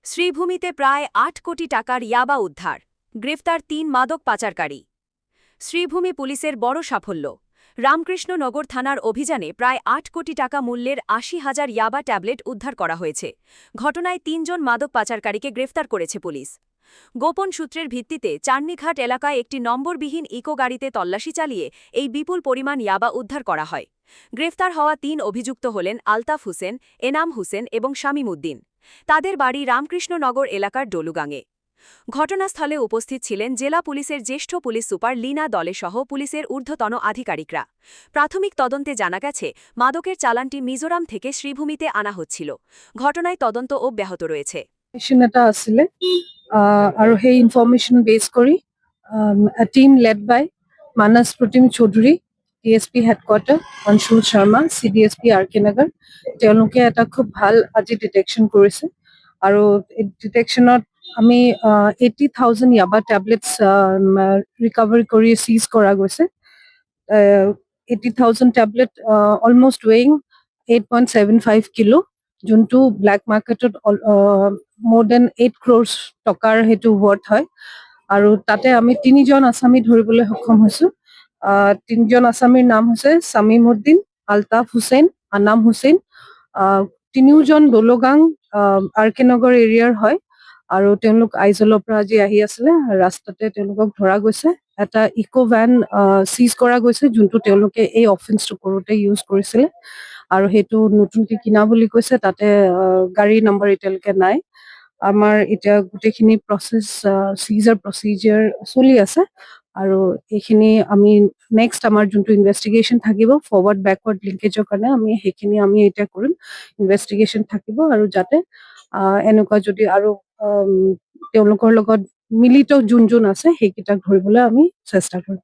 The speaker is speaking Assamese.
শ্রীভূমিতে প্রায় ৮ কোটি টাকার ইয়াবা উদ্ধার, গ্রেফতার ৩ মাদক পাচারকারী। শ্রীভূমি পুলিশের বড় সাফল্য। রামকৃষ্ণনগর থানার অভিযানে প্রায় ৮ কোটি টাকা মূল্যের ৮০,০০০ ইয়াবা ট্যাবলেট উদ্ধার করা হয়েছে। ঘটনায় ৩ জন মাদক পাচারকারীকে গ্রেফতার করেছে পুলিশ। গোপন সূত্রের ভিত্তিতে চান্নিঘাট এলাকায় একটি নম্বরবিহীন ইকো গাড়িতে তল্লাশি চালিয়ে এই বিপুল পরিমাণ ইয়াবা উদ্ধার করা হয়। গ্রেফতার হওয়া ৩ অভিযুক্ত হলেন আলতাফ হোসেন, এনাম হোসেন এবং শামীম উদ্দিন। তাদের বাড়ি রামকৃষ্ণনগর এলাকার ডলুগাঙে। ঘটনাস্থলে উপস্থিত ছিলেন জেলা পুলিশের জ্যেষ্ঠ পুলিশ সুপার লীনা দলে সহ পুলিশের ঊর্ধ্বতন আধিকারিকরা। প্রাথমিক তদন্তে জানা গেছে, মাদকের চালানটি মিজোরাম থেকে শ্রীভূমিতে আনা হচ্ছিল। ঘটনায় তদন্ত অব্যাহত রয়েছে। এটা আসলে আৰু সেই ইনফৰমেশ্যন বেছ কৰি a team led by Manas Pratim Chaudhary, DSP headquarter, Anshul Sharma, CDSP RK Nagar, তেওঁলোকে এটা খুব ভাল আজি ডিটেকশ্যন কৰিছে আৰু এই ডিটেকশ্যনত আমি 80,000 ইয়াবা টেবলেটছ ৰিকভাৰী কৰি চিজ কৰা গৈছে। 80,000 টেবলেট অলমষ্ট ৱেইং 8.75 কিলো, যোনটো ব্লেক মাৰ্কেটত more than 8 crores টকাৰ হেতু ৱৰ্থ হয়। আৰু তাতে আমি 3জন আসামী ধৰিবলৈ সক্ষম হৈছো। 3জন আসামীৰ নাম হৈছে শামীম উদ্দিন, আলতাফ হুছেইন, আনাম হুছেইন। 3জন দলগাং RK নগৰ এৰিয়াৰ হয় আৰু তেওঁলোক আইজলৰ পৰা আজি আহি আছিলে। ৰাস্তাতে তেওঁলোকক ধৰা গৈছে। এটা ইকো ভ্যান চিজ কৰা গৈছে, যোনটো তেওঁলোকে এই অফেন্সটো কৰোতে ইউজ কৰিছিলে আৰু সেইটো নতুনকে কিনা বুলি কৈছে। তাতে গাড়ী নম্বৰ এতিয়ালৈকে নাই। আমাৰ এতিয়া গোটেইখিনি প্ৰসেস চিজাৰ প্ৰচিজাৰ চলি আছে আৰু এইখিনি আমি নেক্সট আমাৰ যোনটো ইনভেষ্টিগেশ্যন থাকিব ফৰৱাৰ্ড বেকৱাৰ্ড লিংকেজৰ কাৰণে আমি সেইখিনি আমি এতিয়া কৰিম। ইনভেষ্টিগেশ্যন থাকিব আৰু যাতে এনেকুৱা যদি আৰু তেওঁলোকৰ লগত মিলিত যোন যোন আছে সেইকেইটাক ধৰিবলৈ আমি চেষ্টা কৰিম।